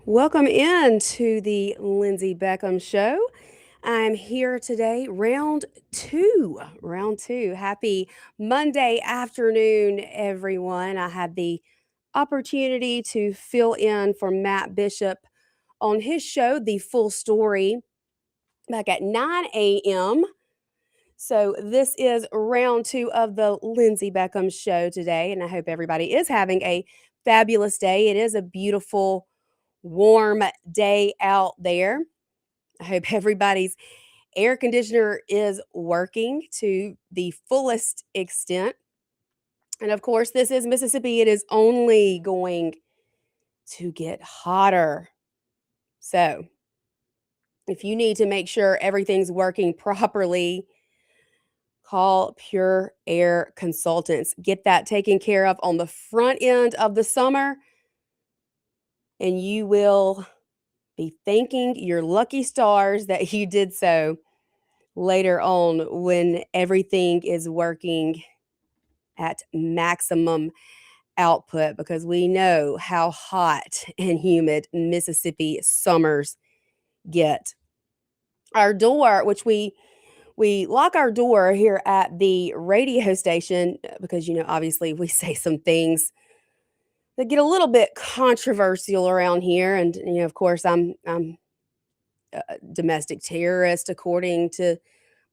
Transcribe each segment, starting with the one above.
Welcome in to the Lindsay Beckham Show. I'm here today, round two. Round two. Happy Monday afternoon, everyone. I had the opportunity to fill in for Matt Bishop on his show, The Full Story, back at 9 a.m. So, this is round two of the Lindsay Beckham Show today, and I hope everybody is having a fabulous day. It is a beautiful, warm day out there. I hope everybody's air conditioner is working to the fullest extent. And of course, this is Mississippi. It is only going to get hotter. So, if you need to make sure everything's working properly, call Pure Air Consultants. Get that taken care of on the front end of the summer, and you will be thanking your lucky stars that you did so later on when everything is working at maximum output, because we know how hot and humid Mississippi summers get. Our door, which we lock our door here at the radio station because obviously we say some things that get a little bit controversial around here, and of course I'm a domestic terrorist according to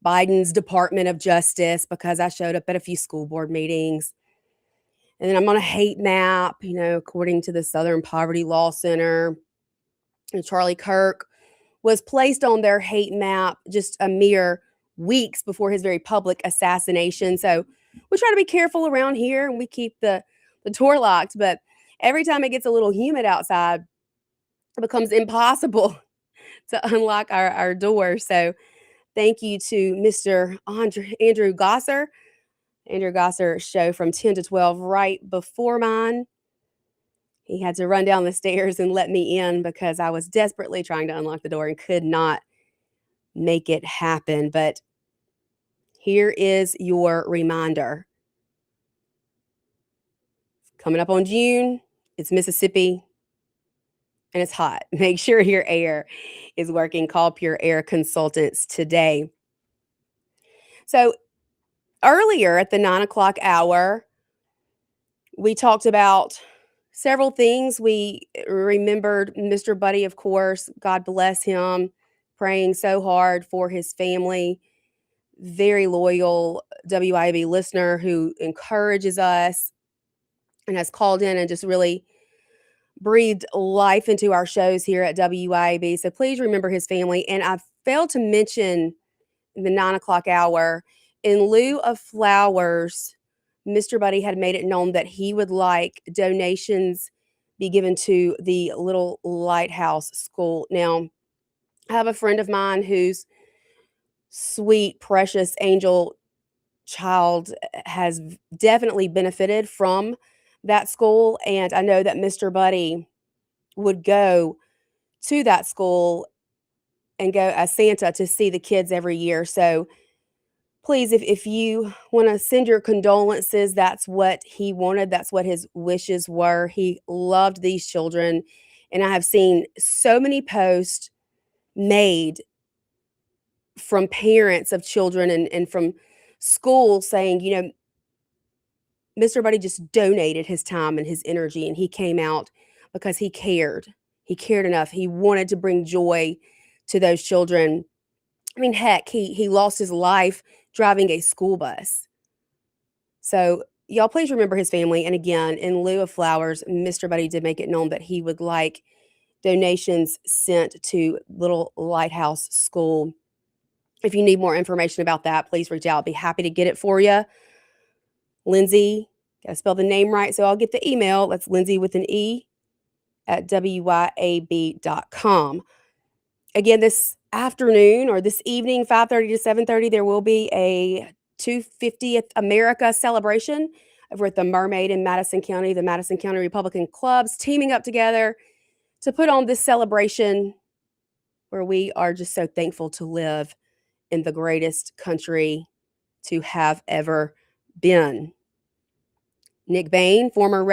Biden's Department of Justice because I showed up at a few school board meetings. And then I'm on a hate map, according to the Southern Poverty Law Center. And Charlie Kirk was placed on their hate map just a mere weeks before his very public assassination. So we try to be careful around here and we keep the door locked. But every time it gets a little humid outside, it becomes impossible to unlock our door. So thank you to Mr. Andrew Gosser. Andrew Gosser show from 10 to 12 right before mine. He had to run down the stairs and let me in because I was desperately trying to unlock the door and could not make it happen. But here is your reminder. Coming up on June, it's Mississippi and it's hot. Make sure your air is working. Call Pure Air Consultants today. So earlier at the 9 o'clock hour, we talked about several things. We remembered Mr. Buddy, of course, God bless him, praying so hard for his family. Very loyal WIB listener who encourages us and has called in and just really breathed life into our shows here at WIB. So please remember his family. And I failed to mention in the 9 o'clock hour, in lieu of flowers, Mr. Buddy had made it known that he would like donations be given to the Little Lighthouse School. Now, I have a friend of mine whose sweet, precious angel child has definitely benefited from that school. And I know that Mr. Buddy would go to that school and go as Santa to see the kids every year. So please, if you want to send your condolences, that's what he wanted. That's what his wishes were. He loved these children. And I have seen so many posts made from parents of children and from schools saying, Mr. Buddy just donated his time and his energy, and he came out because he cared. He cared enough. He wanted to bring joy to those children. I mean, heck, he lost his life driving a school bus. So y'all please remember his family. And again, in lieu of flowers, Mr. Buddy did make it known that he would like donations sent to Little Lighthouse School. If you need more information about that, please reach out. I'll be happy to get it for you. Lindsay, gotta spell the name right, so I'll get the email. That's Lindsay with an E at wyab.com. Again, this afternoon or this evening, 5:30 to 7:30, there will be a 250th America celebration over at the Mermaid in Madison County. The Madison County Republican clubs teaming up together to put on this celebration where we are just so thankful to live in the greatest country to have ever been. Nick Bain, former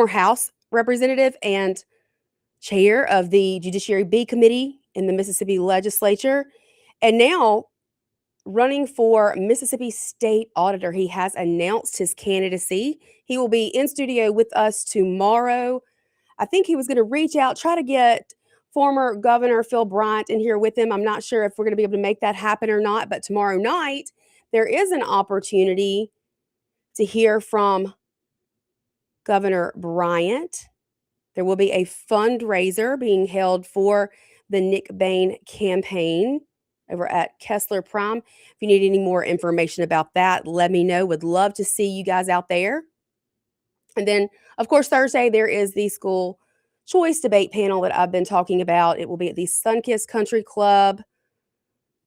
House representative and chair of the Judiciary B Committee in the Mississippi Legislature, and now running for Mississippi State Auditor. He has announced his candidacy. He will be in studio with us tomorrow. I think he was going to reach out, try to get former Governor Phil Bryant in here with him. I'm not sure if we're going to be able to make that happen or not, but tomorrow night, there is an opportunity to hear from Governor Bryant. There will be a fundraiser being held for the Nick Bain campaign over at Kessler Prime. If you need any more information about that, let me know. Would love to see you guys out there. And then, of course, Thursday, there is the school choice debate panel that I've been talking about. It will be at the Sunkist Country Club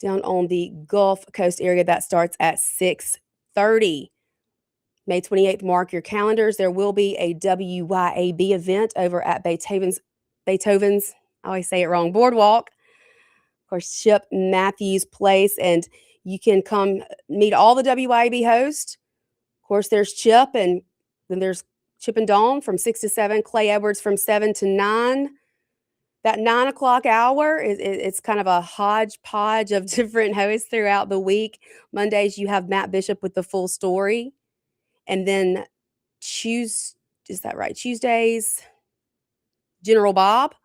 down on the Gulf Coast area. That starts at 6:30. May 28th, mark your calendars. There will be a WYAB event over at Beethoven's, I always say it wrong, Boardwalk. Of course, Chip Matthews Place, and you can come meet all the WYAB hosts. Of course, there's Chip, and then there's Chip and Dawn from 6 to 7, Clay Edwards from 7 to 9. That 9 o'clock hour, it's kind of a hodgepodge of different hosts throughout the week. Mondays, you have Matt Bishop with the full story. And then is that right? Tuesdays, General Bob.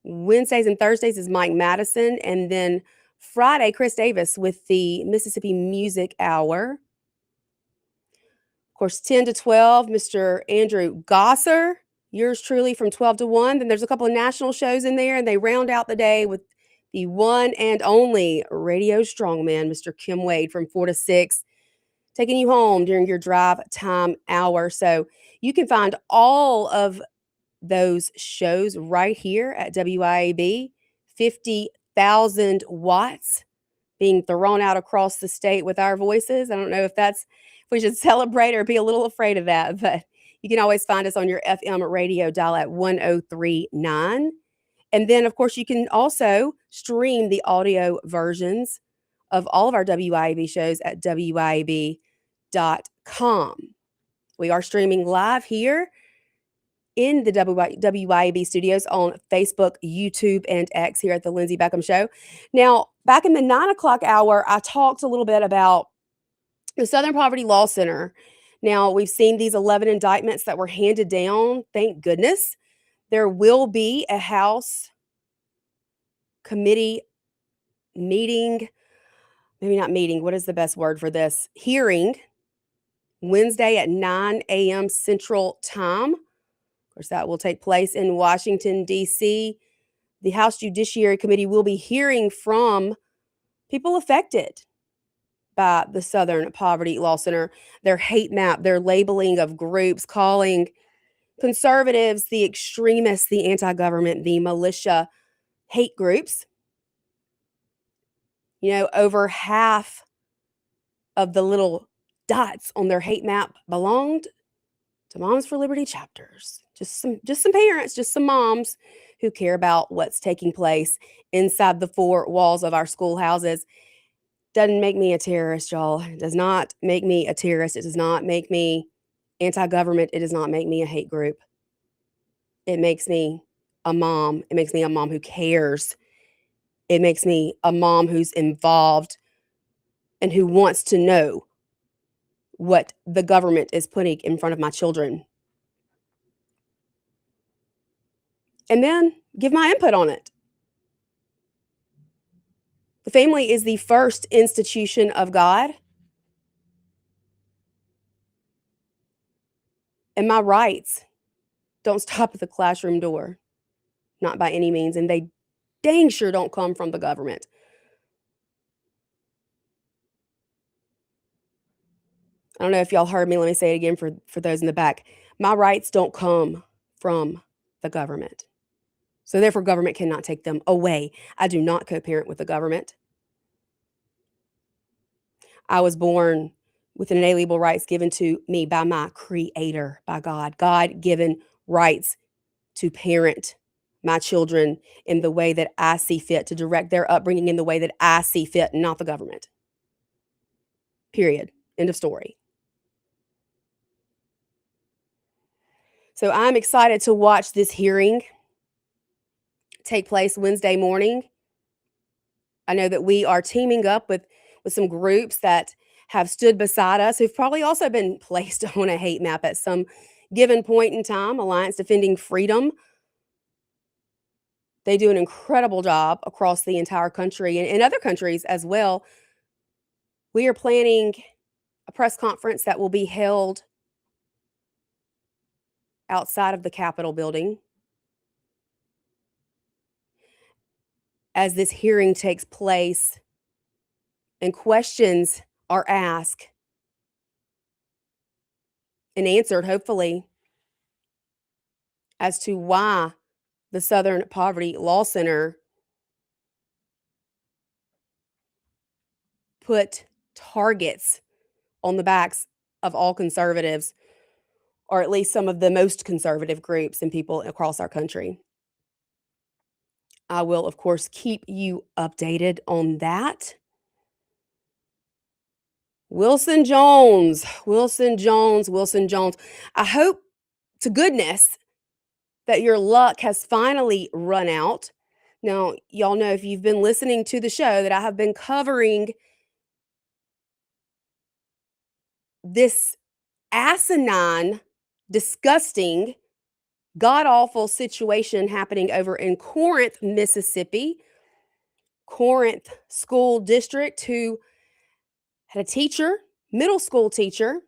Wednesdays and Thursdays is Mike Madison. And then Friday, Chris Davis with the Mississippi Music Hour. Of course, 10 to 12, Mr. Andrew Gosser, yours truly from 12 to 1. Then there's a couple of national shows in there, and they round out the day with the one and only radio strongman, Mr. Kim Wade, from 4 to 6, taking you home during your drive time hour. So you can find all of those shows right here at WIAB. 50,000 watts being thrown out across the state with our voices. I don't know if we should celebrate or be a little afraid of that, but you can always find us on your FM radio dial at 1039. And then, of course, you can also stream the audio versions of all of our WIAB shows at WIAB.com. We are streaming live here in the WYAB studios on Facebook, YouTube, and X here at the Lindsay Beckham Show. Now, back in the 9 o'clock hour, I talked a little bit about the Southern Poverty Law Center. Now, we've seen these 11 indictments that were handed down. Thank goodness. There will be a House committee meeting, maybe not meeting, what is the best word for this? Hearing Wednesday at 9 a.m. Central Time. Of course, that will take place in Washington, D.C. The House Judiciary Committee will be hearing from people affected by the Southern Poverty Law Center, their hate map, their labeling of groups, calling conservatives the extremists, the anti-government, the militia hate groups. You know, over half of the little dots on their hate map belonged to Moms for Liberty chapters. Just some parents, just some moms who care about what's taking place inside the four walls of our schoolhouses. Doesn't make me a terrorist, y'all. It does not make me a terrorist. It does not make me anti-government. It does not make me a hate group. It makes me a mom. It makes me a mom who cares. It makes me a mom who's involved and who wants to know what the government is putting in front of my children. And then give my input on it. The family is the first institution of God. And my rights don't stop at the classroom door. Not by any means. And they dang sure don't come from the government. I don't know if y'all heard me. Let me say it again for those in the back. My rights don't come from the government. So therefore, government cannot take them away. I do not co-parent with the government. I was born with inalienable rights given to me by my Creator, by God. God-given rights to parent my children in the way that I see fit, to direct their upbringing in the way that I see fit, not the government. Period. End of story. So I'm excited to watch this hearing. take place Wednesday morning. I know that we are teaming up with some groups that have stood beside us who've probably also been placed on a hate map at some given point in time. Alliance Defending Freedom. They do an incredible job across the entire country and in other countries as well. We are planning a press conference that will be held outside of the Capitol building as this hearing takes place and questions are asked and answered, hopefully, as to why the Southern Poverty Law Center put targets on the backs of all conservatives, or at least some of the most conservative groups and people across our country. I will, of course, keep you updated on that. Wilson Jones, Wilson Jones, Wilson Jones. I hope to goodness that your luck has finally run out. Now, y'all know if you've been listening to the show that I have been covering this asinine, disgusting, god awful situation happening over in Corinth, Mississippi. Corinth School District, who had a teacher, middle school teacher,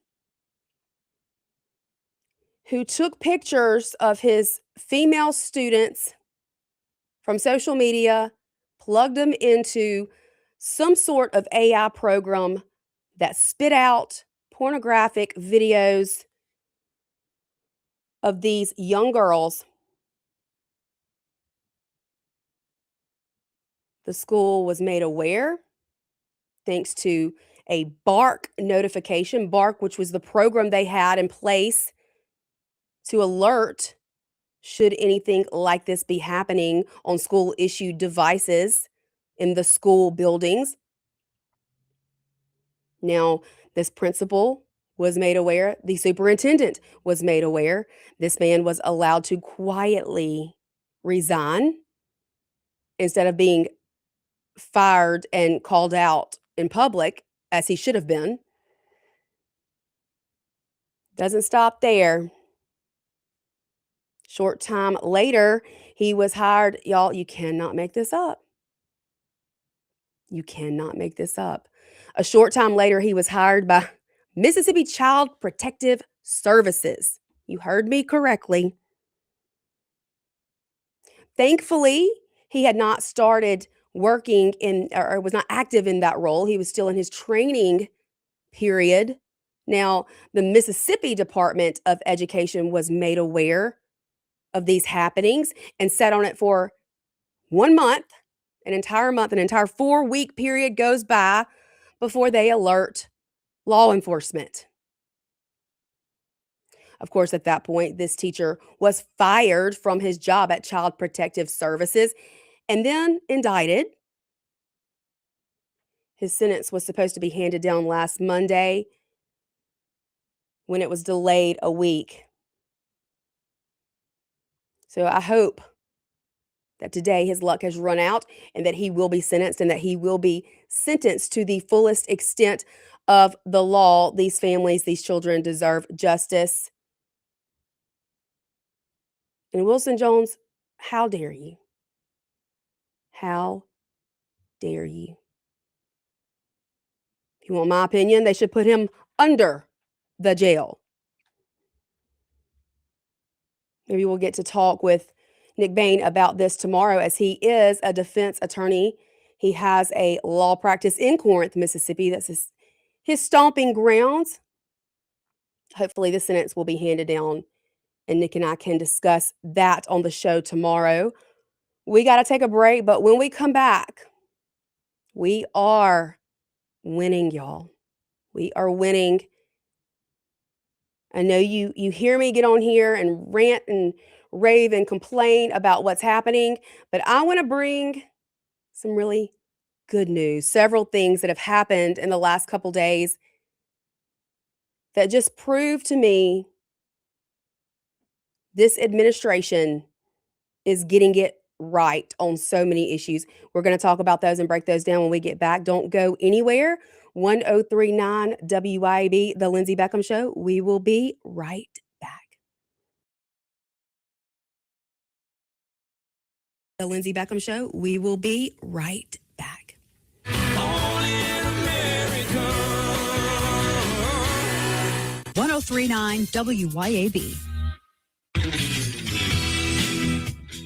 who took pictures of his female students from social media, plugged them into some sort of AI program that spit out pornographic videos of these young girls. The school was made aware thanks to a Bark notification, Bark, which was the program they had in place to alert should anything like this be happening on school issued devices in the school buildings. Now, this principal was made aware, the superintendent was made aware. This man was allowed to quietly resign instead of being fired and called out in public as he should have been. Doesn't stop there. Short time later, he was hired. Y'all, you cannot make this up. You cannot make this up. A short time later, he was hired by Mississippi Child Protective Services. You heard me correctly. Thankfully, he had not started working in or was not active in that role. He was still in his training period. Now, the Mississippi Department of Education was made aware of these happenings and sat on it for 1 month, an entire month, an entire 4-week period goes by before they alert law enforcement. Of course, at that point, this teacher was fired from his job at Child Protective Services and then indicted. His sentence was supposed to be handed down last Monday when it was delayed a week. So I hope that today his luck has run out and that he will be sentenced and that he will be sentenced to the fullest extent of the law. These families, these children deserve justice. And Wilson Jones, how dare you? How dare you? If you want my opinion, they should put him under the jail. Maybe we'll get to talk with Nick Bain about this tomorrow, as he is a defense attorney. He has a law practice in Corinth, Mississippi. That's his stomping grounds. Hopefully, the sentence will be handed down, and Nick and I can discuss that on the show tomorrow. We got to take a break, but when we come back, we are winning, y'all. We are winning. I know you hear me get on here and rant and rave and complain about what's happening, but I want to bring some really good news. Several things that have happened in the last couple days that just prove to me this administration is getting it right on so many issues. We're going to talk about those and break those down when we get back. Don't go anywhere. 1039 WIB, The Lindsay Beckham Show. We will be right back. The Lindsay Beckham Show. We will be right back. All in America. 1039 WYAB.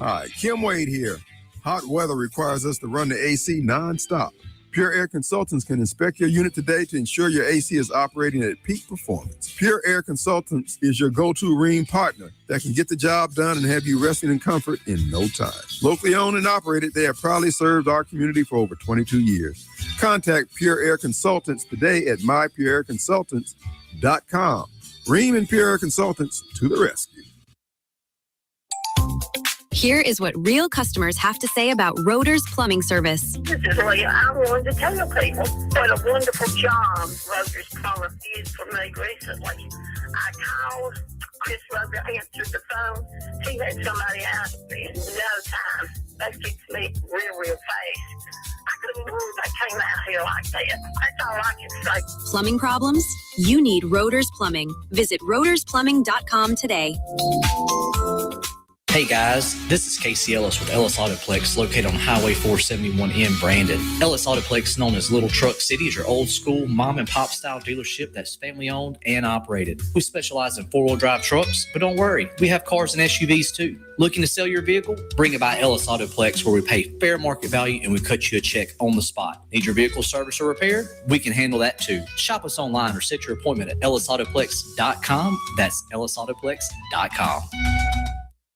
Hi, Kim Wade here. Hot weather requires us to run the AC nonstop. Pure Air Consultants can inspect your unit today to ensure your AC is operating at peak performance. Pure Air Consultants is your go-to Rheem partner that can get the job done and have you resting in comfort in no time. Locally owned and operated, they have proudly served our community for over 22 years. Contact Pure Air Consultants today at mypureairconsultants.com. Rheem and Pure Air Consultants to the rescue. Here is what real customers have to say about Roeder's Plumbing Service. This is Leah. I wanted to tell people what a wonderful job Roeder's Plumbing did for me recently. I called, Chris Roeder answered the phone. He had somebody out in no time. They fixed me real fast. I couldn't believe they came out here like that. That's all I can say. Plumbing problems? You need Roeder's Plumbing. Visit roedersplumbing.com today. Hey guys, this is Casey Ellis with Ellis Autoplex, located on Highway 471 in Brandon. Ellis Autoplex, known as Little Truck City, is your old school mom and pop style dealership that's family owned and operated. We specialize in 4-wheel drive trucks, but don't worry, we have cars and SUVs too. Looking to sell your vehicle? Bring it by Ellis Autoplex, where we pay fair market value and we cut you a check on the spot. Need your vehicle service or repair? We can handle that too. Shop us online or set your appointment at ellisautoplex.com. That's ellisautoplex.com.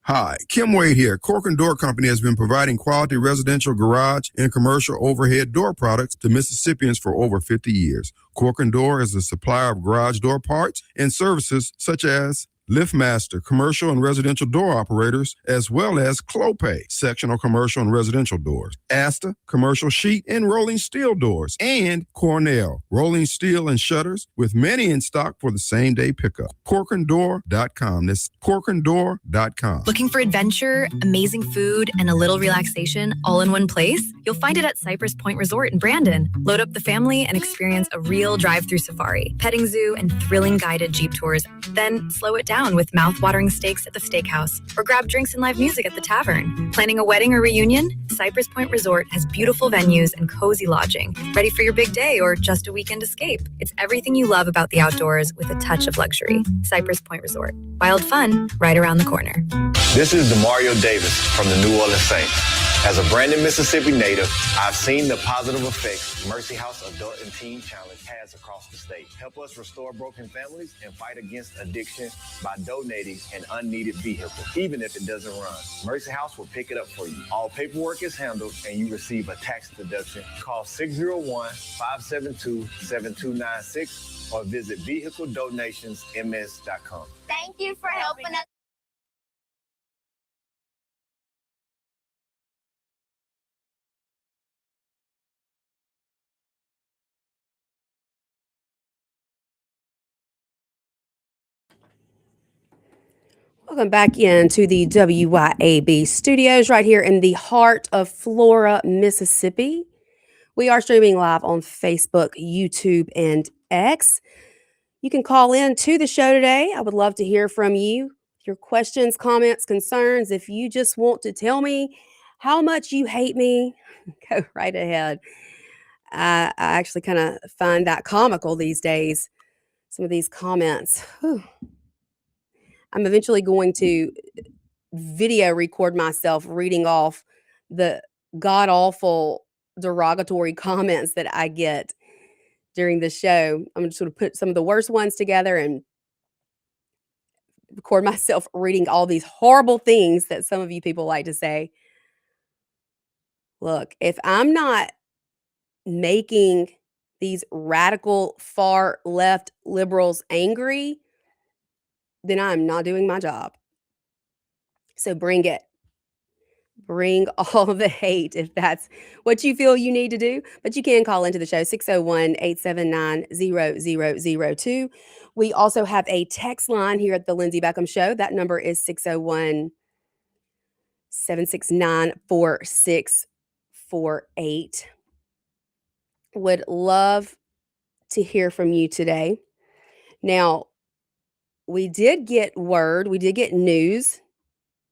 Hi, Kim Wade here. Cork and Door Company has been providing quality residential garage and commercial overhead door products to Mississippians for over 50 years. Cork and Door is a supplier of garage door parts and services such as LiftMaster, commercial and residential door operators, as well as Clopay, sectional commercial and residential doors, Asta, commercial sheet and rolling steel doors, and Cornell, rolling steel and shutters, with many in stock for the same day pickup. Corkanddoor.com. That's corkanddoor.com. Looking for adventure, amazing food, and a little relaxation all in one place? You'll find it at Cypress Point Resort in Brandon. Load up the family and experience a real drive-through safari, petting zoo, and thrilling guided Jeep tours. Then slow it down with mouth-watering steaks at the steakhouse, or grab drinks and live music at the tavern. Planning a wedding or reunion? Cypress Point Resort has beautiful venues and cozy lodging. Ready for your big day or just a weekend escape? It's everything you love about the outdoors with a touch of luxury. Cypress Point Resort. Wild fun right around the corner. This is Demario Davis from the New Orleans Saints. As a Brandon, Mississippi native, I've seen the positive effects Mercy House Adult and Teen Challenge has across the state. Help us restore broken families and fight against addiction by donating an unneeded vehicle, even if it doesn't run. Mercy House will pick it up for you. All paperwork is handled and you receive a tax deduction. Call 601-572-7296 or visit vehicledonationsms.com. Thank you for helping us. Welcome back into the WYAB studios right here in the heart of Flora, Mississippi. We are streaming live on Facebook, YouTube, and X. You can call in to the show today. I would love to hear from you. Your questions, comments, concerns. If you just want to tell me how much you hate me, go right ahead. I actually kind of find that comical these days, some of these comments. Whew. I'm eventually going to video record myself reading off the god-awful derogatory comments that I get during the show. I'm just going to put some of the worst ones together and record myself reading all these horrible things that some of you people like to say. Look, if I'm not making these radical far left liberals angry, then I'm not doing my job. So bring it. Bring all the hate if that's what you feel you need to do. But you can call into the show, 601-879-0002. We also have a text line here at the Lindsay Beckham Show. That number is 601 769-4648. Would love to hear from you today. Now, we did get news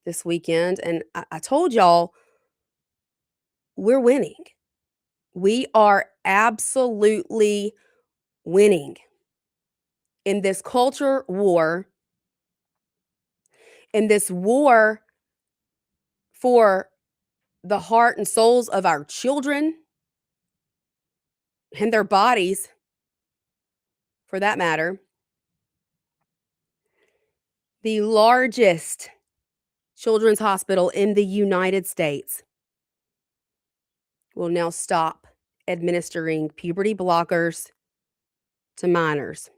this weekend, and I told y'all we're winning. We are absolutely winning in this culture war, in this war for the heart and souls of our children and their bodies, for that matter. The largest children's hospital in the United States will now stop administering puberty blockers to minors.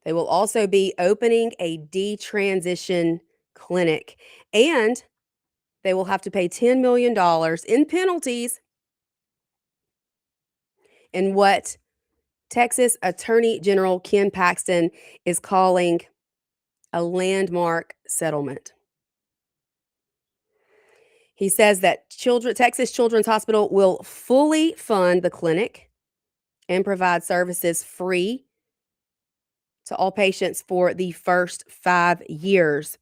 They will also be opening a detransition clinic, and they will have to pay $10 million in penalties in what Texas Attorney General Ken Paxton is calling a landmark settlement. He says that Texas Children's Hospital will fully fund the clinic and provide services free to all patients for the first 5 years.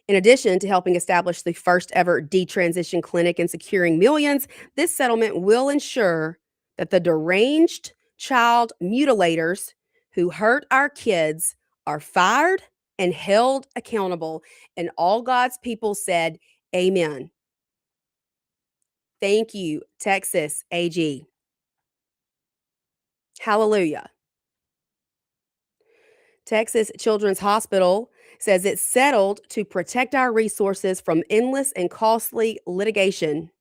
In addition to helping establish the first ever detransition clinic and securing millions, this settlement will ensure that the deranged child mutilators who hurt our kids are fired and held accountable. And all God's people said, Amen. Thank you, Texas AG. Hallelujah. Texas Children's Hospital says it's settled to protect our resources from endless and costly litigation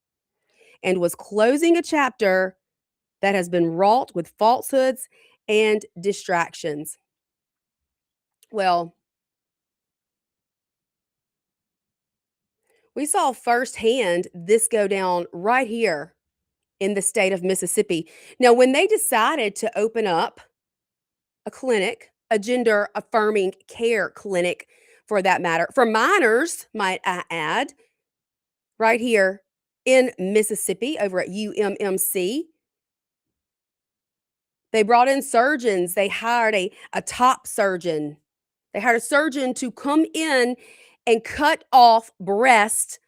and was closing a chapter that has been wrought with falsehoods and distractions. Well, we saw firsthand this go down right here in the state of Mississippi. Now, when they decided to open up a clinic, a gender affirming care clinic for that matter, for minors, might I add, right here in Mississippi over at UMMC. They brought in surgeons. They hired a top surgeon. They hired a surgeon to come in and cut off breasts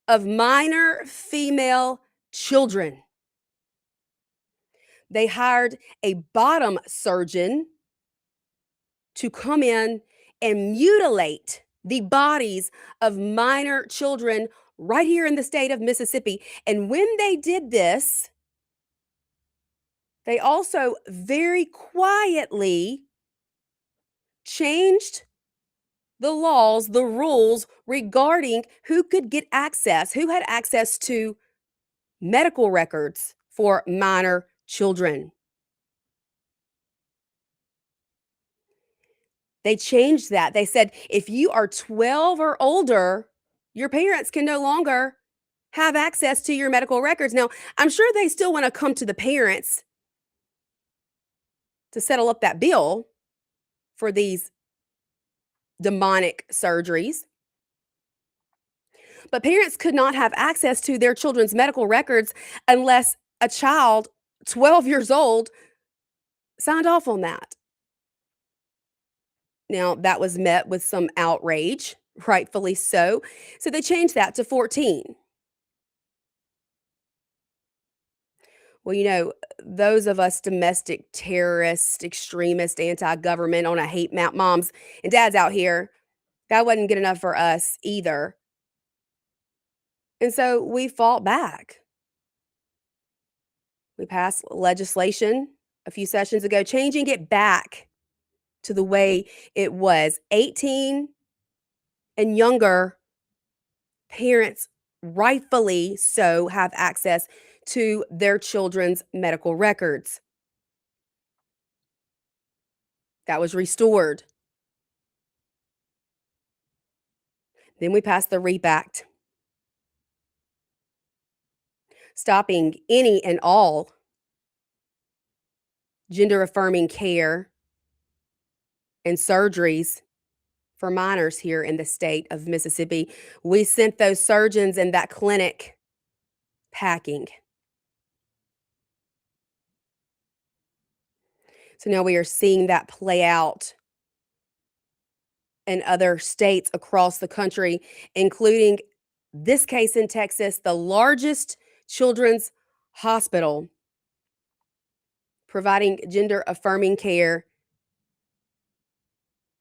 of minor female children. They hired a bottom surgeon to come in and mutilate the bodies of minor children right here in the state of Mississippi. And when they did this, they also very quietly changed the laws, the rules regarding who could get access, who had access to medical records for minor children. They changed that. They said if you are 12 or older, your parents can no longer have access to your medical records. Now, I'm sure they still want to come to the parents to settle up that bill for these demonic surgeries. But parents could not have access to their children's medical records unless a child 12 years old signed off on that. Now, that was met with some outrage, rightfully so. So they changed that to 14. Well, you know, those of us domestic terrorist, extremist, anti-government on a hate map moms and dads out here, that wasn't good enough for us either. And so we fought back. We passed legislation a few sessions ago, changing it back to the way it was. 18 and younger parents, rightfully so, have access to their children's medical records. That was restored. Then we passed the REAP Act, stopping any and all gender affirming care and surgeries for minors here in the state of Mississippi. We sent those surgeons and that clinic packing. So now we are seeing that play out in other states across the country, including this case in Texas, the largest children's hospital providing gender affirming care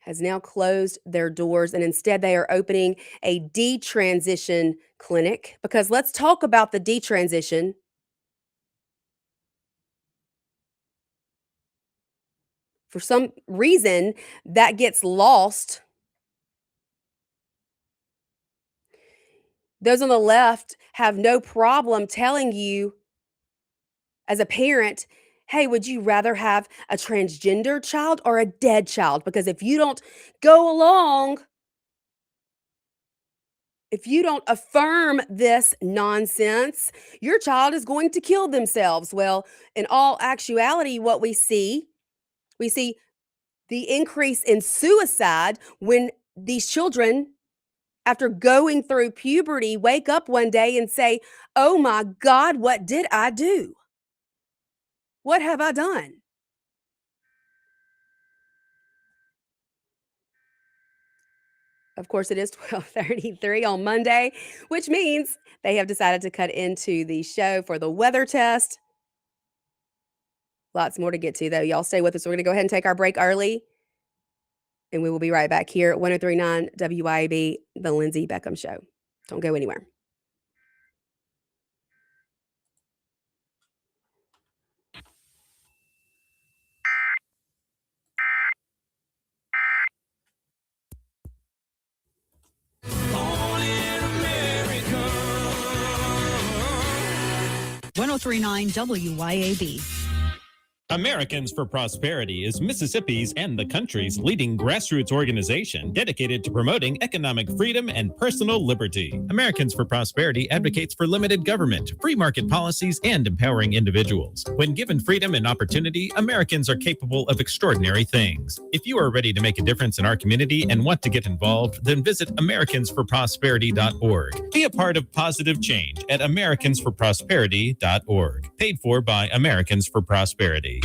has now closed their doors, and instead they are opening a detransition clinic. Because let's talk about the detransition. For some reason, that gets lost. Those on the left have no problem telling you as a parent, hey, would you rather have a transgender child or a dead child? Because if you don't go along, if you don't affirm this nonsense, your child is going to kill themselves. Well, in all actuality, what we see the increase in suicide when these children, after going through puberty, wake up one day and say, oh my God, what did I do? What have I done? Of course, it is 12:33 on Monday, which means they have decided to cut into the show for the weather test. Lots more to get to, though. Y'all stay with us. We're going to go ahead and take our break early, and we will be right back here at 103.9 WYAB, The Lindsay Beckham Show. Don't go anywhere. Born in America. 103.9 WYAB. Americans for Prosperity is Mississippi's and the country's leading grassroots organization dedicated to promoting economic freedom and personal liberty. Americans for Prosperity advocates for limited government, free market policies, and empowering individuals. When given freedom and opportunity, Americans are capable of extraordinary things. If you are ready to make a difference in our community and want to get involved, then visit americansforprosperity.org. Be a part of positive change at americansforprosperity.org. Paid for by Americans for Prosperity.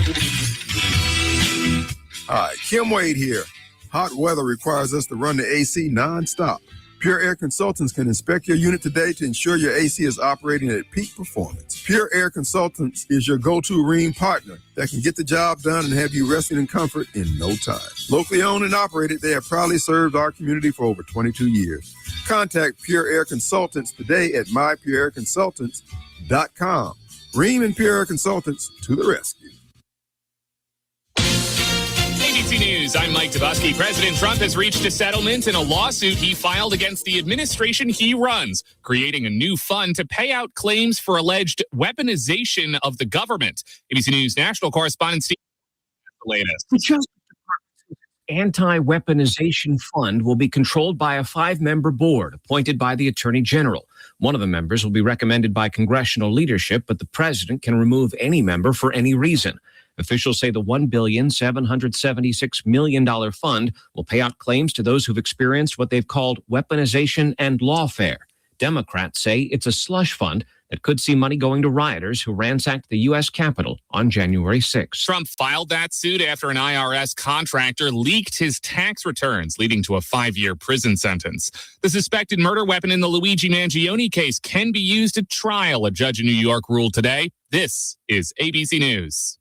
Hi, Kim Wade here. Hot weather requires us to run the AC nonstop. Pure Air Consultants can inspect your unit today to ensure your AC is operating at peak performance. Pure Air Consultants is your go-to Rheem partner that can get the job done and have you resting in comfort in no time. Locally owned and operated, they have proudly served our community for over 22 years. Contact Pure Air Consultants today at mypureairconsultants.com. Rheem and Pure Air Consultants to the rescue. ABC News, I'm Mike Dubusky. President Trump has reached a settlement in a lawsuit he filed against the administration he runs, creating a new fund to pay out claims for alleged weaponization of the government. ABC News national correspondent Steve, the latest. The Justice Department's anti-weaponization fund will be controlled by a 5-member board appointed by the Attorney General. One of the members will be recommended by congressional leadership, but the president can remove any member for any reason. Officials say the $1,776 million fund will pay out claims to those who've experienced what they've called weaponization and lawfare. Democrats say it's a slush fund that could see money going to rioters who ransacked the U.S. Capitol on January 6th. Trump filed that suit after an IRS contractor leaked his tax returns, leading to a 5-year prison sentence. The suspected murder weapon in the Luigi Mangione case can be used at trial, a judge in New York ruled today. This is ABC News.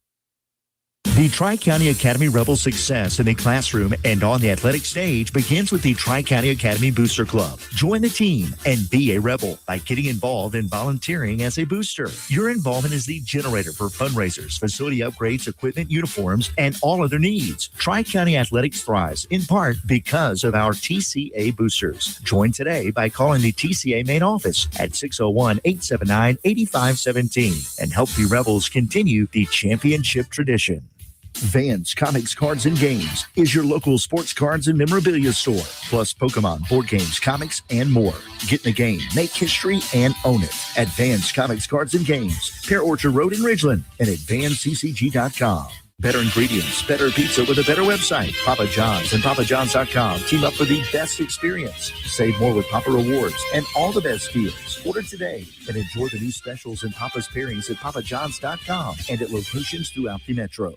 The Tri-County Academy Rebel success in the classroom and on the athletic stage begins with the Tri-County Academy Booster Club. Join the team and be a Rebel by getting involved and volunteering as a booster. Your involvement is the generator for fundraisers, facility upgrades, equipment, uniforms, and all other needs. Tri-County Athletics thrives in part because of our TCA boosters. Join today by calling the TCA main office at 601-879-8517 and help the Rebels continue the championship tradition. Vans Comics, Cards, and Games is your local sports cards and memorabilia store, plus Pokemon, board games, comics, and more. Get in the game, make history, and own it at Vans Comics, Cards, and Games, Pear Orchard Road in Ridgeland, and at vansccg.com. Better ingredients, better pizza with a better website. Papa John's and PapaJohns.com team up for the best experience. Save more with Papa Rewards and all the best deals. Order today and enjoy the new specials and Papa's pairings at PapaJohns.com and at locations throughout the metro.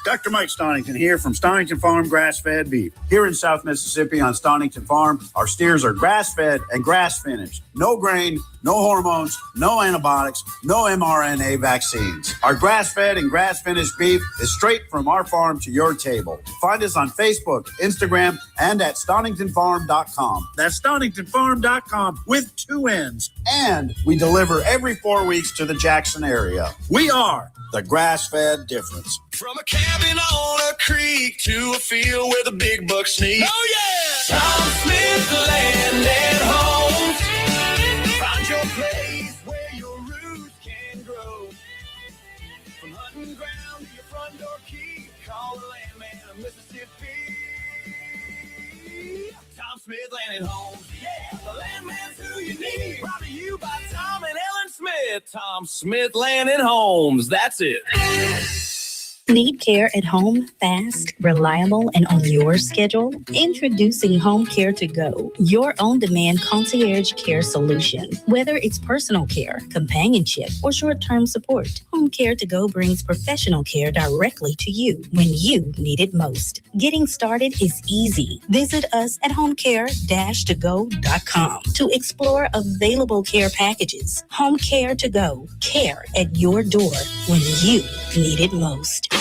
Dr. Mike Stonington here from Stonington Farm Grass-Fed Beef. Here in South Mississippi on Stonington Farm, our steers are grass-fed and grass-finished. No grain, no hormones, no antibiotics, no mRNA vaccines. Our grass-fed and grass-finished beef is straight from our farm to your table. Find us on Facebook, Instagram, and at StoningtonFarm.com. That's StoningtonFarm.com with 2 N's. And we deliver every 4 weeks to the Jackson area. We are the grass-fed difference. From a cabin on a creek to a field where the big bucks sneak. Oh, yeah! Tom Smith Land and Homes. Find your place where your roots can grow. From hunting ground to your front door key, call the landman of Mississippi. Tom Smith Land and Homes. Yeah, the landman's who you need. Brought to you by Tom and Ellen Smith. Tom Smith Land and Homes. That's it. Need care at home, fast, reliable, and on your schedule? Introducing Home Care to Go, your on-demand concierge care solution. Whether it's personal care, companionship, or short-term support, Home Care to Go brings professional care directly to you when you need it most. Getting started is easy. Visit us at homecare-togo.com to explore available care packages. Home Care to Go, care at your door when you need it most.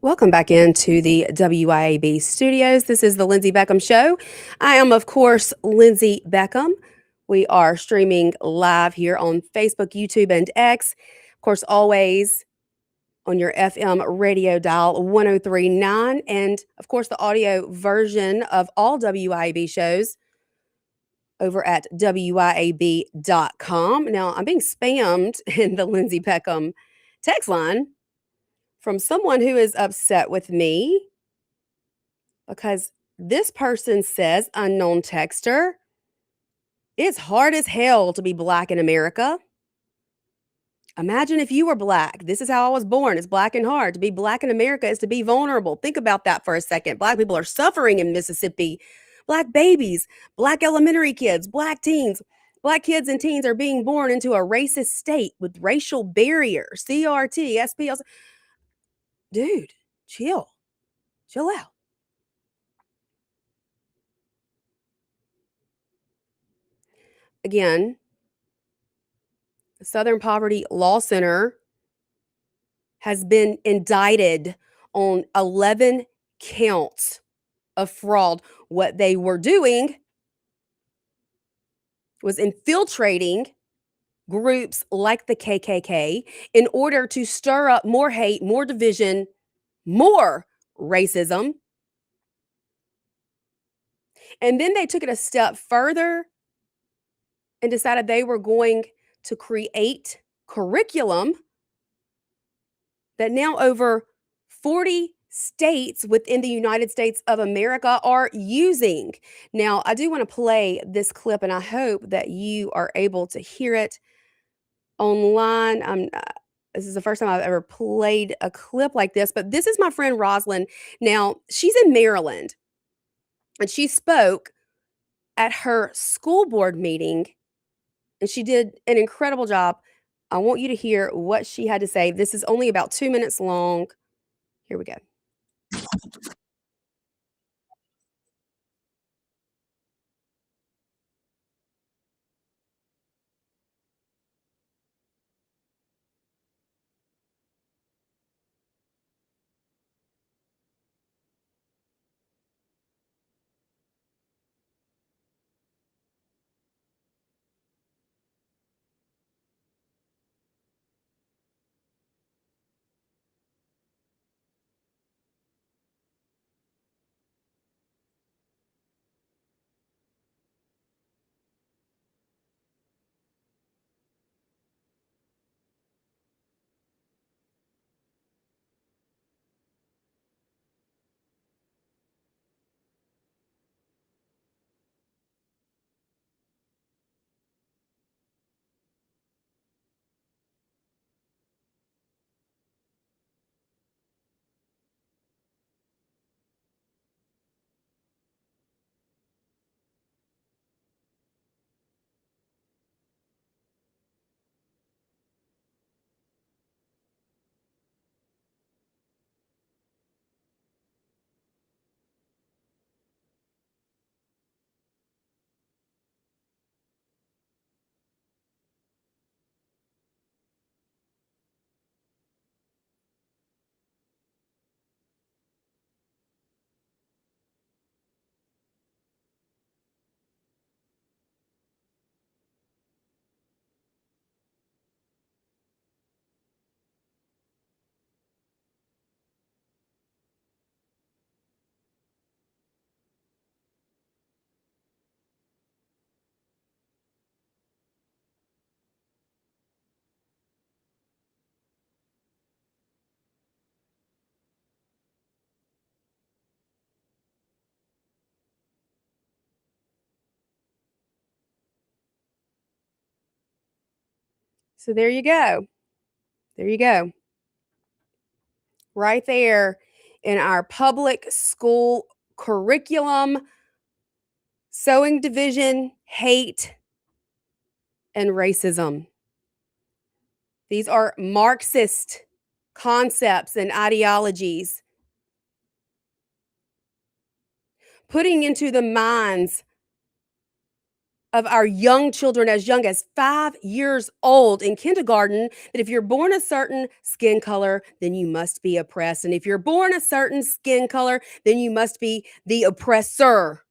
Welcome back into the WIAB studios. This is the Lindsay Beckham Show. I am, of course, Lindsay Beckham. We are streaming live here on Facebook, YouTube, and X. Of course, always on your FM radio dial 1039. And, of course, the audio version of all WIAB shows over at WIAB.com. Now, I'm being spammed in the Lindsay Beckham text line from someone who is upset with me because this person says, unknown texter, it's hard as hell to be Black in America. Imagine if you were Black. This is how I was born. It's Black and hard. To be Black in America is to be vulnerable. Think about that for a second. Black people are suffering in Mississippi. Black babies, Black elementary kids, Black teens, Black kids and teens are being born into a racist state with racial barriers, CRT, SPLC. Dude, chill. Chill out. Again, the Southern Poverty Law Center has been indicted on 11 counts of fraud. What they were doing was infiltrating groups like the KKK in order to stir up more hate, more division, more racism. And then they took it a step further and decided they were going to create curriculum that now over 40 states within the United States of America are using. Now, I do want to play this clip, and I hope that you are able to hear it online. This is the first time I've ever played a clip like this, but this is my friend Rosalind. Now, she's in Maryland, and she spoke at her school board meeting, and she did an incredible job. I want you to hear what she had to say. This is only about 2 minutes long. Here we go. So there you go. There you go. Right there in our public school curriculum, sewing division, hate, and racism. These are Marxist concepts and ideologies putting into the minds of our young children as young as 5 years old in kindergarten that if you're born a certain skin color, then you must be oppressed. And if you're born a certain skin color, then you must be the oppressor.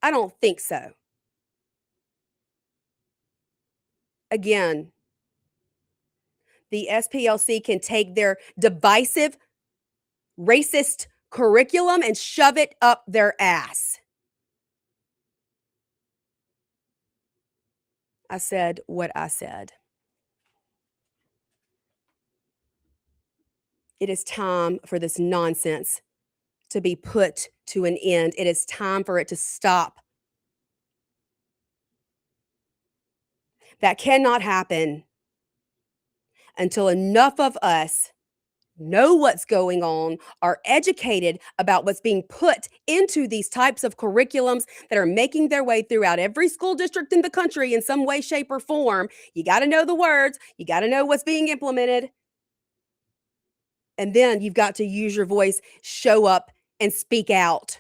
I don't think so. Again, the SPLC can take their divisive, racist curriculum and shove it up their ass. I said what I said. It is time for this nonsense to be put to an end. It is time for it to stop. That cannot happen until enough of us know what's going on, are educated about what's being put into these types of curriculums that are making their way throughout every school district in the country in some way, shape, or form. You got to know the words. You got to know what's being implemented. And then you've got to use your voice, show up, and speak out.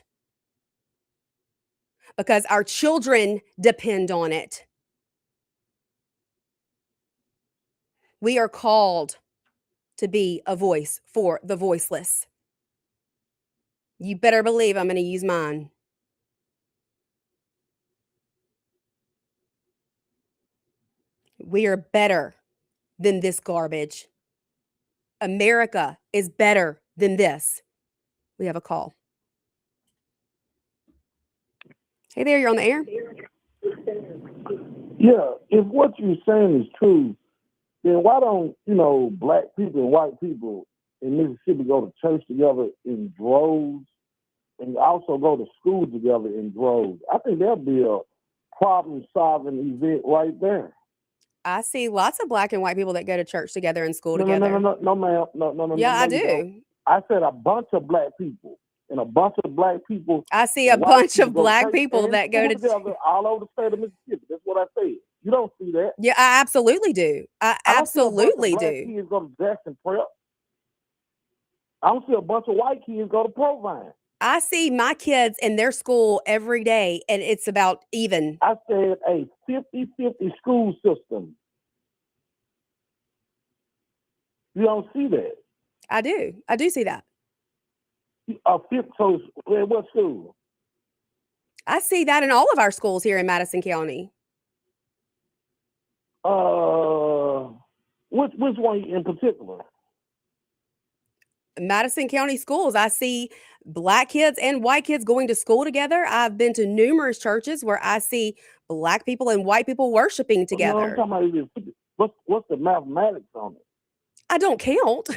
Because our children depend on it. We are called to be a voice for the voiceless. You better believe I'm going to use mine. We are better than this garbage. America is better than this. We have a call. Hey there, you're on the air. Yeah, if what you're saying is true, then why don't, black people and white people in Mississippi go to church together in droves and also go to school together in droves? I think that'd be a problem-solving event right there. I see lots of black and white people that go to church together and school together. No, ma'am. No. Yeah, I you do. don't. I said a bunch of black people. And a bunch of black people. I see a bunch of black people that go to together all over the state of Mississippi. That's what I said. You don't see that. Yeah, I absolutely do. I absolutely do. Black kids go to Jackson Prep. I don't see a bunch of white kids go to Provine. I see my kids in their school every day, and it's about even. I said a 50-50 school system. You don't see that. I do. I do see that. So what school? I see that in all of our schools here in Madison County. Which one in particular? Madison County schools. I see black kids and white kids going to school together. I've been to numerous churches where I see black people and white people worshiping together. No, I'm talking about what's the mathematics on it? I don't count.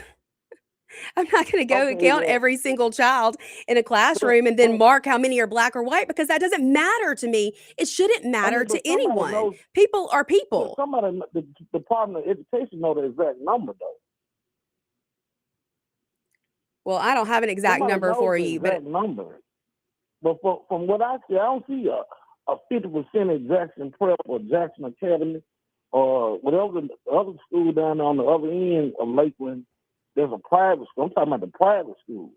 I'm not going to go and count every single child in a classroom and then mark how many are black or white, because that doesn't matter to me. It shouldn't matter to anyone. People are people. Somebody, the Department of Education know the exact number, though. Well, I don't have an exact number for you, but from what I see, I don't see a 50% at Jackson Prep or Jackson Academy or whatever the other school down on the other end of Lakeland. There's a private school. I'm talking about the private school.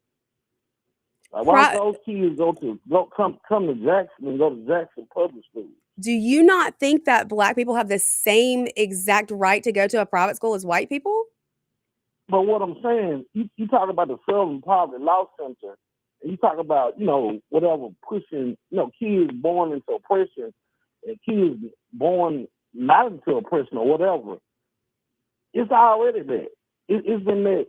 Like, why don't those kids come to Jackson and go to Jackson Public School? Do you not think that black people have the same exact right to go to a private school as white people? But what I'm saying, you talk about the Southern Poverty Law Center, and you talk about, whatever pushing, kids born into oppression and kids born not into oppression or whatever. It's already there. It's been there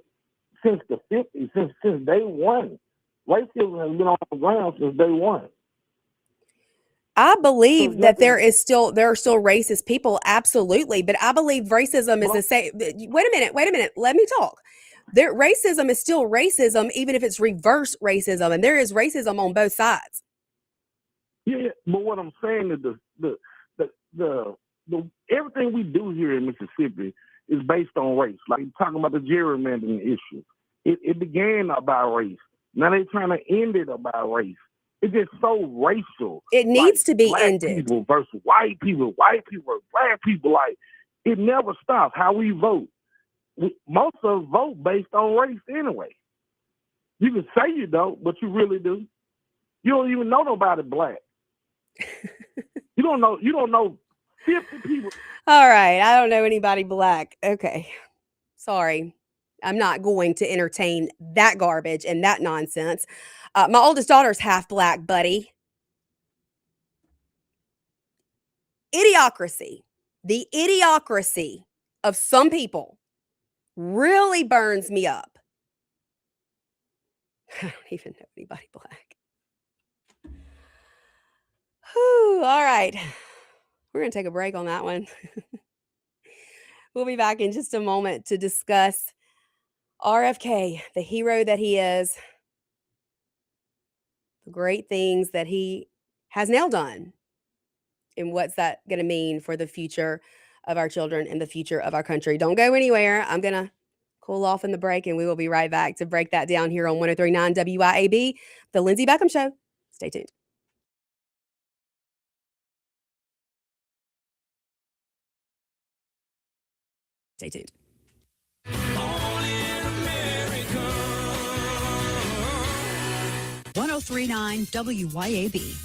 since the 50s, since day one. Racism has been on the ground since day one. I believe that there are still racist people, absolutely. But I believe racism is the same. Wait a minute. Let me talk. Racism is still racism, even if it's reverse racism, and there is racism on both sides. Yeah, but what I'm saying is the everything we do here in Mississippi is based on race. Like talking about the gerrymandering issue. It began about race. Now they're trying to end it about race. It's just so racial. It needs to be black ended. People versus white people versus black people. Like, it never stops. How we vote. Most of us vote based on race anyway. You can say you don't, but you really do. You don't even know nobody black. You don't know 50 people. All right. I don't know anybody black. Okay. Sorry. I'm not going to entertain that garbage and that nonsense. My oldest daughter's half black, buddy. Idiocracy. The idiocracy of some people really burns me up. I don't even know anybody black. Whew, all right. We're going to take a break on that one. We'll be back in just a moment to discuss RFK, the hero that he is, the great things that he has now done, and what's that going to mean for the future of our children and the future of our country. Don't go anywhere. I'm going to cool off in the break, and we will be right back to break that down here on 103.9 WYAB, The Lindsay Beckham Show. Stay tuned. Stay tuned. 103.9 WYAB.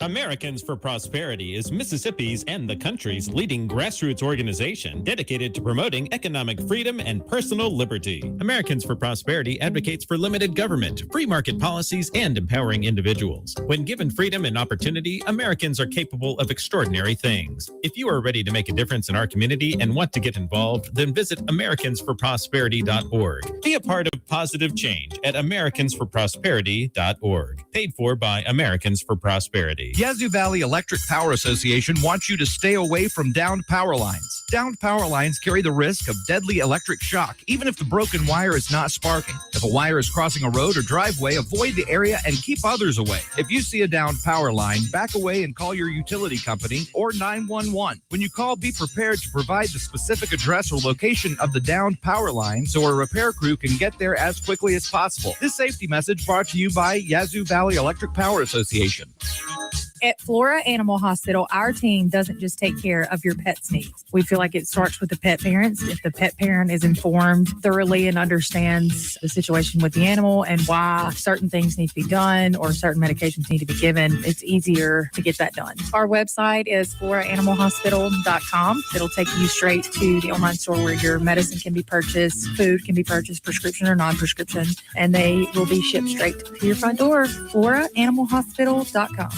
Americans for Prosperity is Mississippi's and the country's leading grassroots organization dedicated to promoting economic freedom and personal liberty. Americans for Prosperity advocates for limited government, free market policies, and empowering individuals. When given freedom and opportunity, Americans are capable of extraordinary things. If you are ready to make a difference in our community and want to get involved, then visit americansforprosperity.org. Be a part of positive change at americansforprosperity.org. Paid for by Americans for Prosperity. Yazoo Valley Electric Power Association wants you to stay away from downed power lines. Downed power lines carry the risk of deadly electric shock, even if the broken wire is not sparking. If a wire is crossing a road or driveway, avoid the area and keep others away. If you see a downed power line, back away and call your utility company or 911. When you call, be prepared to provide the specific address or location of the downed power line so a repair crew can get there as quickly as possible. This safety message brought to you by Yazoo Valley Electric Power Association. At Flora Animal Hospital, our team doesn't just take care of your pet's needs. We feel like it starts with the pet parents. If the pet parent is informed thoroughly and understands the situation with the animal and why certain things need to be done or certain medications need to be given, it's easier to get that done. Our website is floraanimalhospital.com. It'll take you straight to the online store where your medicine can be purchased, food can be purchased, prescription or non-prescription, and they will be shipped straight to your front door. floraanimalhospital.com.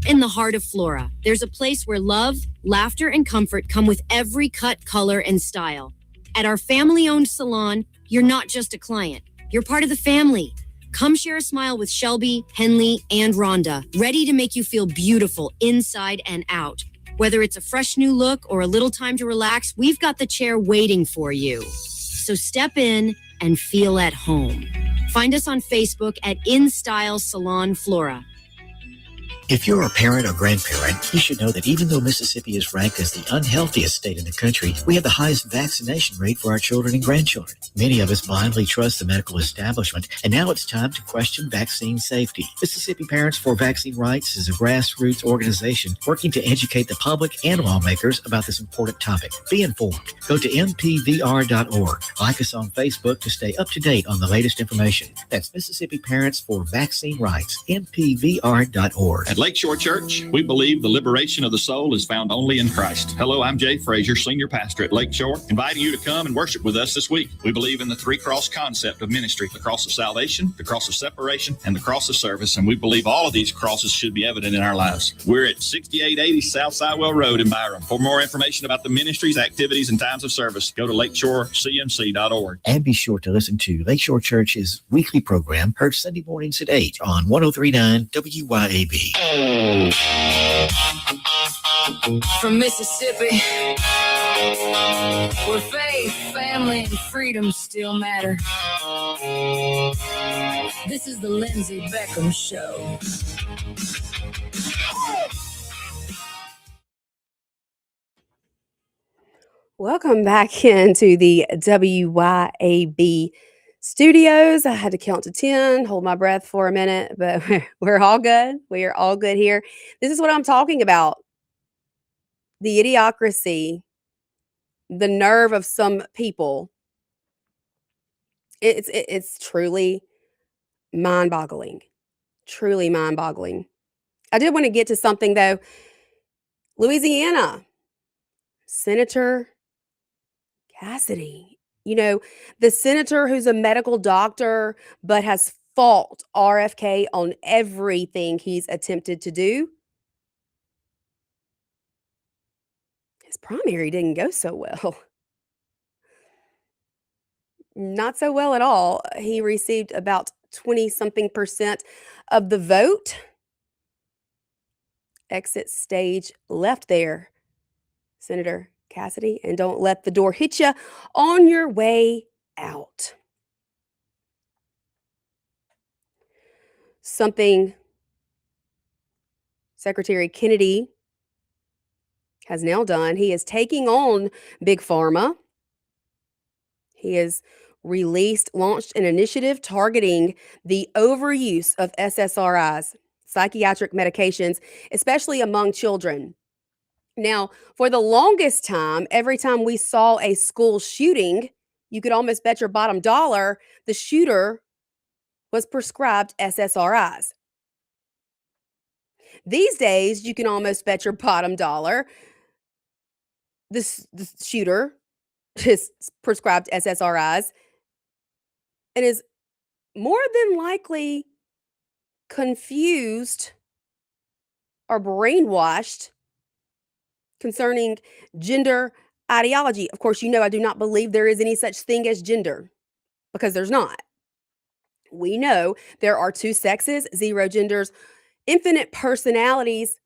In the heart of Flora, there's a place where love, laughter, and comfort come with every cut, color, and style. At our family-owned salon, you're not just a client. You're part of the family. Come share a smile with Shelby, Henley, and Rhonda, ready to make you feel beautiful inside and out. Whether it's a fresh new look or a little time to relax, we've got the chair waiting for you. So step in and feel at home. Find us on Facebook at In Style Salon Flora. If you're a parent or grandparent, you should know that even though Mississippi is ranked as the unhealthiest state in the country, we have the highest vaccination rate for our children and grandchildren. Many of us blindly trust the medical establishment, and now it's time to question vaccine safety. Mississippi Parents for Vaccine Rights is a grassroots organization working to educate the public and lawmakers about this important topic. Be informed. Go to mpvr.org. Like us on Facebook to stay up to date on the latest information. That's Mississippi Parents for Vaccine Rights, mpvr.org. At Lakeshore Church, we believe the liberation of the soul is found only in Christ. Hello, I'm Jay Frazier, Senior Pastor at Lakeshore, inviting you to come and worship with us this week. We believe in the three-cross concept of ministry, the cross of salvation, the cross of separation, and the cross of service, and we believe all of these crosses should be evident in our lives. We're at 6880 South Sidewell Road in Byram. For more information about the ministries, activities, and times of service, go to lakeshorecmc.org. And be sure to listen to Lakeshore Church's weekly program, heard Sunday mornings at 8 on 103.9 WYAB. From Mississippi, where faith, family, and freedom still matter. This is the Lindsay Beckham Show. Welcome back into the WYAB studios. I had to count to 10, hold my breath for a minute, but we're all good. We are all good here. This is what I'm talking about. The idiocracy, the nerve of some people. It's truly mind-boggling. Truly mind-boggling. I did want to get to something though. Louisiana, Senator Cassidy. You know, the senator who's a medical doctor but has fought RFK on everything he's attempted to do. His primary didn't go so well. Not so well at all. He received about 20 something percent of the vote. Exit stage left there, Senator Cassidy, and don't let the door hit you on your way out. Something Secretary Kennedy has now done. He is taking on Big Pharma. He has launched an initiative targeting the overuse of SSRIs, psychiatric medications, especially among children. Now, for the longest time, every time we saw a school shooting, you could almost bet your bottom dollar the shooter was prescribed SSRIs. These days, you can almost bet your bottom dollar the shooter is prescribed SSRIs and is more than likely confused or brainwashed concerning gender ideology. Of course, you know I do not believe there is any such thing as gender because there's not. We know there are two sexes, zero genders, infinite personalities.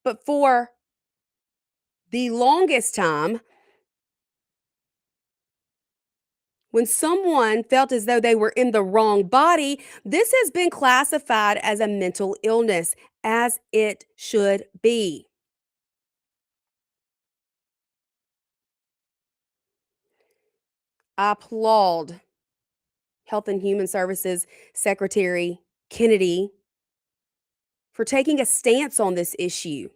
But for the longest time, when someone felt as though they were in the wrong body, this has been classified as a mental illness, as it should be. I applaud Health and Human Services Secretary Kennedy for taking a stance on this issue,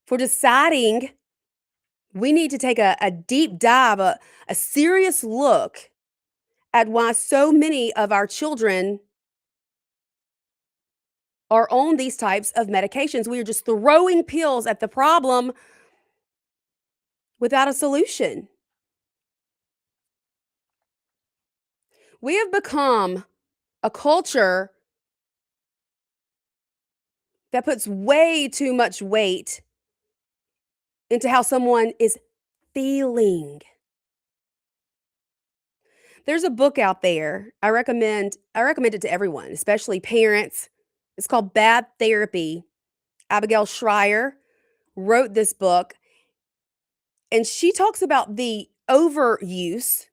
for deciding we need to take a deep dive, a serious look at why so many of our children are on these types of medications. We are just throwing pills at the problem without a solution. We have become a culture that puts way too much weight into how someone is feeling. There's a book out there I recommend it to everyone, especially parents. It's called Bad Therapy. Abigail Schreier wrote this book, and she talks about the overuse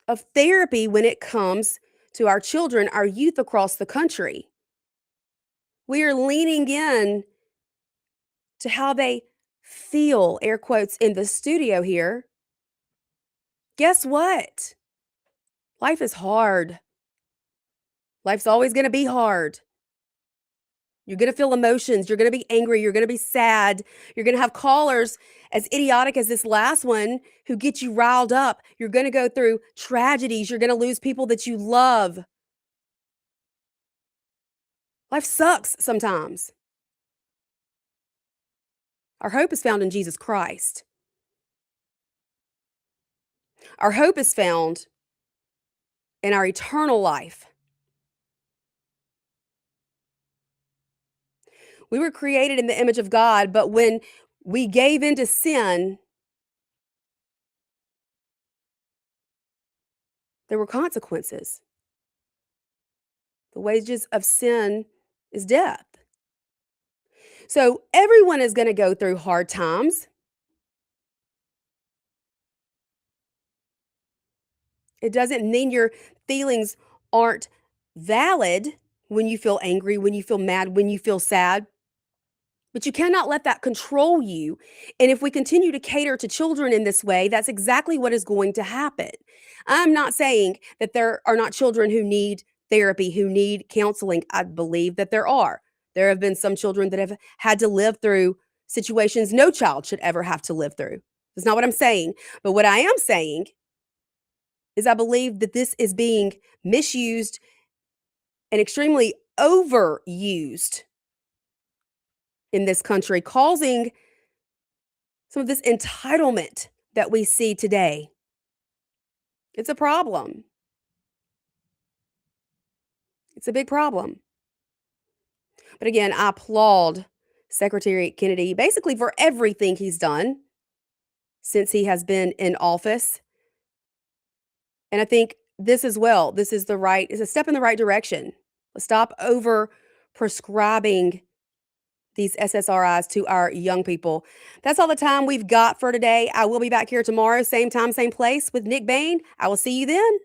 of therapy when it comes to our children, our youth across the country. We are leaning in to how they feel, air quotes, in the studio here. Guess what? Life is hard. Life's always going to be hard. You're going to feel emotions. You're going to be angry. You're going to be sad. You're going to have callers as idiotic as this last one who get you riled up. You're going to go through tragedies. You're going to lose people that you love. Life sucks sometimes. Our hope is found in Jesus Christ. Our hope is found in our eternal life. We were created in the image of God, but when we gave into sin, there were consequences. The wages of sin is death. So everyone is going to go through hard times. It doesn't mean your feelings aren't valid when you feel angry, when you feel mad, when you feel sad. But you cannot let that control you. And if we continue to cater to children in this way, that's exactly what is going to happen. I'm not saying that there are not children who need therapy, who need counseling. I believe that there are. There have been some children that have had to live through situations no child should ever have to live through. That's not what I'm saying. But what I am saying is I believe that this is being misused and extremely overused in this country, causing some of this entitlement that we see today. It's a problem. It's a big problem. But again, I applaud Secretary Kennedy basically for everything he's done since he has been in office. And I think this as well, is a step in the right direction. Let's stop over prescribing these SSRIs to our young people. That's all the time we've got for today. I will be back here tomorrow, same time, same place with Nick Bain. I will see you then.